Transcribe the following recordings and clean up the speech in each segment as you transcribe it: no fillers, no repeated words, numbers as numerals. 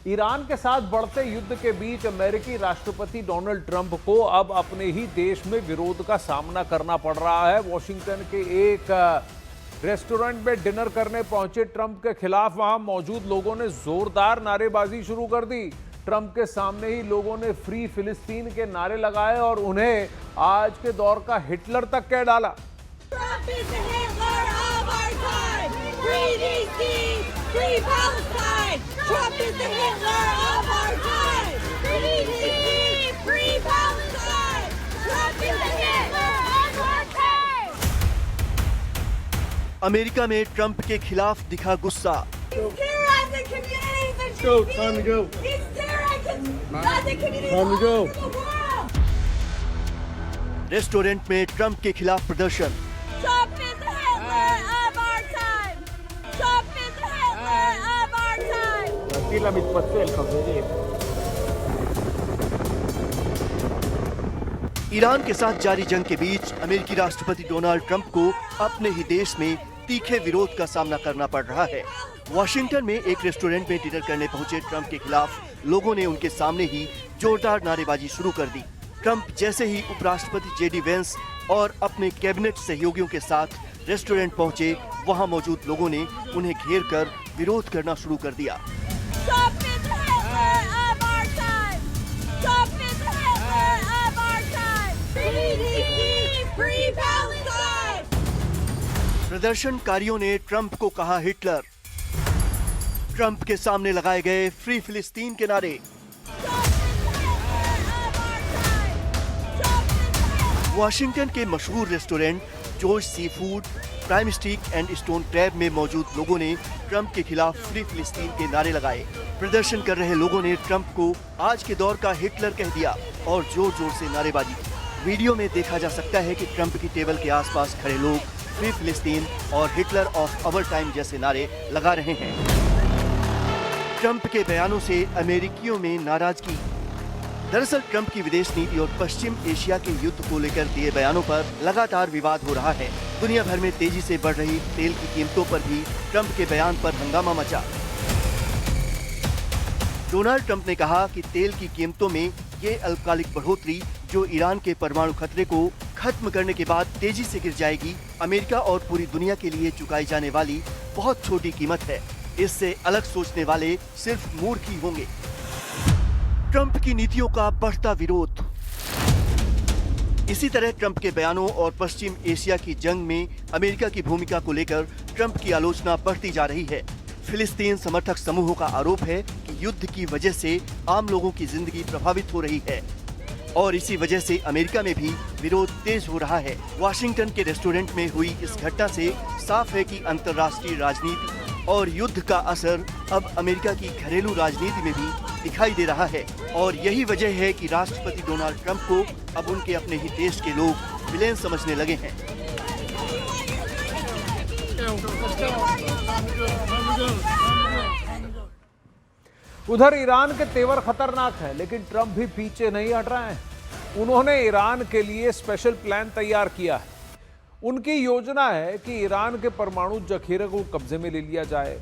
Iran के साथ बढ़ते युद्ध के बीच अमेरिकी राष्ट्रपति डोनाल्ड ट्रंप को अब अपने ही देश में विरोध का सामना करना पड़ रहा है। वॉशिंगटन के एक रेस्टोरेंट में डिनर करने पहुंचे ट्रंप के खिलाफ वहां मौजूद लोगों ने जोरदार नारेबाजी शुरू कर दी। ट्रंप के सामने ही लोगों ने फ्री फिलिस्तीन के नारे लगाए और उन्हें आज के दौर का हिटलर तक कह डाला। Free Palestine! Trump is the Hitler of our time! Free Palestine! Trump is the Hitler of our time! America में ट्रंप के खिलाफ दिखा गुस्सा। He's terrorizing communities! Go, time to go. He's terrorizing communities Time to go. all over the world! Restaurant में Trump के खिलाफ प्रदर्शन। Trump is the Hitler of our time! Trump is the Hitler of our time! Iran के साथ जारी जंग के बीच अमेरिकी राष्ट्रपति डोनाल्ड ट्रंप को अपने ही देश में तीखे विरोध का सामना करना पड़ रहा है। वॉशिंगटन में एक रेस्टोरेंट में डिनर करने पहुंचे ट्रंप के खिलाफ लोगों ने उनके सामने ही जोरदार नारेबाजी शुरू कर दी। ट्रंप जैसे ही उपराष्ट्रपति जेडी वेंस और अपने कैबिनेट सहयोगियों के साथ रेस्टोरेंट पहुंचे, वहां मौजूद लोगों ने उन्हें घेर कर विरोध करना शुरू कर दिया। Trump is the Hitler of our time! Trump is the Hitler of our time! Free Palestine! प्रदर्शनकारियों ने ट्रंप को कहा हिटलर। ट्रंप के सामने लगाए गए फ्री फिलिस्तीन के नारे। वॉशिंगटन के मशहूर restaurant George seafood, prime steak and stone crab में मौजूद लोगों ने ट्रंप के खिलाफ फ्री फिलिस्तीन के नारे लगाए। प्रदर्शन कर रहे लोगों ने ट्रंप को आज के दौर का हिटलर कह दिया और जोर जोर से नारेबाजी की। वीडियो में देखा जा सकता है कि ट्रंप की टेबल के आसपास खड़े लोग फ्री फिलिस्तीन और हिटलर ऑफ अवर टाइम जैसे नारे लगा रहे हैं। ट्रंप के बयानों से अमेरिकियों में नाराजगी। दरअसल ट्रंप की विदेश नीति और पश्चिम एशिया के युद्ध को लेकर दिए बयानों पर लगातार विवाद हो रहा है। दुनिया भर में तेजी से बढ़ रही तेल की कीमतों पर भी ट्रंप के बयान पर हंगामा मचा। डोनाल्ड ट्रंप ने कहा कि तेल की कीमतों में ये अल्पकालिक बढ़ोतरी जो ईरान के परमाणु खतरे को खत्म करने के बाद तेजी से गिर जाएगी, अमेरिका और पूरी दुनिया के लिए चुकाई जाने वाली बहुत छोटी कीमत है। इससे अलग सोचने वाले सिर्फ मूर्ख ही होंगे। ट्रंप की नीतियों का बढ़ता विरोध। इसी तरह ट्रंप के बयानों और पश्चिम एशिया की जंग में अमेरिका की भूमिका को लेकर ट्रंप की आलोचना बढ़ती जा रही है। फिलिस्तीन समर्थक समूहों का आरोप है कि युद्ध की वजह से आम लोगों की जिंदगी प्रभावित हो रही है और इसी वजह से अमेरिका में भी विरोध तेज हो रहा है। वाशिंगटन के रेस्टोरेंट में हुई इस घटना से साफ है कि अंतर्राष्ट्रीय राजनीति और युद्ध का असर अब अमेरिका की घरेलू राजनीति में भी दिखाई दे रहा है और यही वजह है कि राष्ट्रपति डोनाल्ड ट्रंप को अब उनके अपने ही देश के लोग विलेन समझने लगे हैं। उधर ईरान के तेवर खतरनाक है, लेकिन ट्रंप भी पीछे नहीं हट रहे हैं। उन्होंने ईरान के लिए स्पेशल प्लान तैयार किया है। उनकी योजना है कि ईरान के परमाणु जखीरे को कब्जे में ले लिया जाए।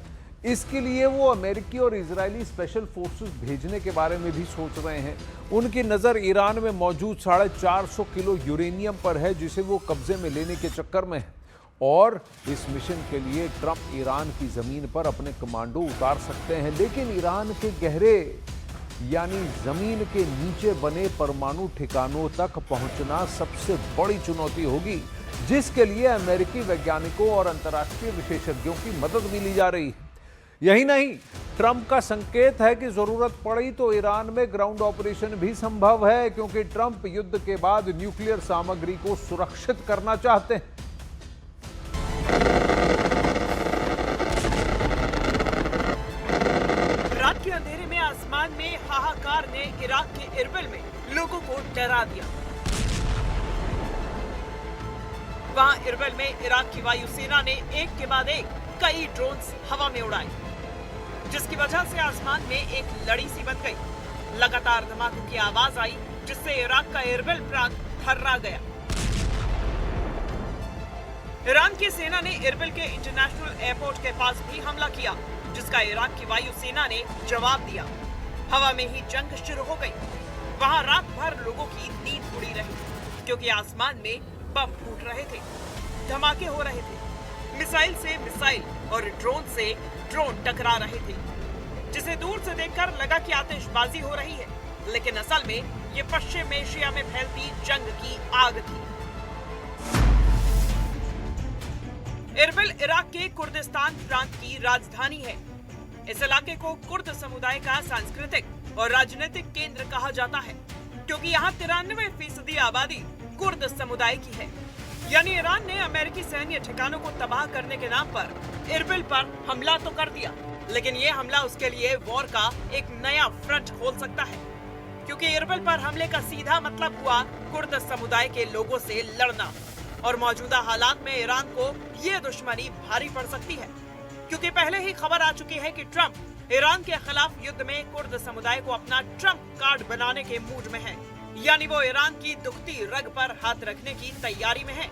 इसके लिए वो अमेरिकी और इजरायली स्पेशल फोर्सेस भेजने के बारे में भी सोच रहे हैं। उनकी नज़र ईरान में मौजूद 450 किलो यूरेनियम पर है, जिसे वो कब्जे में लेने के चक्कर में है और इस मिशन के लिए ट्रंप ईरान की ज़मीन पर अपने कमांडो उतार सकते हैं। लेकिन ईरान के गहरे यानी ज़मीन के नीचे बने परमाणु ठिकानों तक पहुंचना सबसे बड़ी चुनौती होगी, जिसके लिए अमेरिकी वैज्ञानिकों और अंतर्राष्ट्रीय विशेषज्ञों की मदद भी ली जा रही है। यही नहीं, ट्रंप का संकेत है कि जरूरत पड़ी तो ईरान में ग्राउंड ऑपरेशन भी संभव है, क्योंकि ट्रंप युद्ध के बाद न्यूक्लियर सामग्री को सुरक्षित करना चाहते हैं। रात के अंधेरे में आसमान में हाहाकार ने इराक के इरबिल में लोगों को डरा दिया। वहां इरबिल में इराक की वायुसेना ने एक के बाद एक कई ड्रोन्स हवा में उड़ाए, जिसकी वजह से आसमान में एक लड़ी सी बन गई। लगातार धमाकों की आवाज आई, जिससे इराक का इरबिल प्रांत थर्रा गया। ईरान की सेना ने इरबिल के इंटरनेशनल एयरपोर्ट के पास भी हमला किया, जिसका इराक की वायुसेना ने जवाब दिया। हवा में ही जंग शुरू हो गई। वहां रात भर लोगों की नींद उड़ी रही क्योंकि आसमान में बम फूट रहे थे, धमाके हो रहे थे, मिसाइल से मिसाइल और ड्रोन से ड्रोन टकरा रहे थे, जिसे दूर से देखकर लगा कि आतिशबाजी हो रही है, लेकिन असल में ये पश्चिम एशिया में फैलती जंग की आग थी। इरबिल इराक के कुर्दिस्तान प्रांत की राजधानी है। इस इलाके को कुर्द समुदाय का सांस्कृतिक और राजनीतिक केंद्र कहा जाता है क्योंकि यहाँ 93% आबादी कुर्द समुदाय की है। यानी ईरान ने अमेरिकी सैन्य ठिकानों को तबाह करने के नाम पर इरबिल पर हमला तो कर दिया, लेकिन ये हमला उसके लिए वॉर का एक नया फ्रंट खोल सकता है क्योंकि इरबिल पर हमले का सीधा मतलब हुआ कुर्द समुदाय के लोगों से लड़ना। और मौजूदा हालात में ईरान को ये दुश्मनी भारी पड़ सकती है क्योंकि पहले ही खबर आ चुकी है कि ट्रंप ईरान के खिलाफ युद्ध में कुर्द समुदाय को अपना ट्रंप कार्ड बनाने के मूड में है। यानी वो ईरान की दुखती रग पर हाथ रखने की तैयारी में है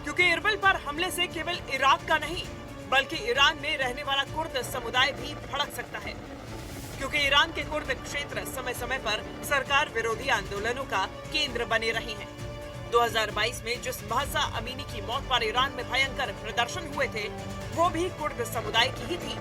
क्योंकि इरबिल पर हमले से केवल इराक का नहीं बल्कि ईरान में रहने वाला कुर्द समुदाय भी भड़क सकता है क्योंकि ईरान के कुर्द क्षेत्र समय समय पर सरकार विरोधी आंदोलनों का केंद्र बने रहे हैं। 2022 में जिस महसा अमीनी की मौत पर ईरान में भयंकर प्रदर्शन हुए थे वो भी कुर्द समुदाय की ही थी।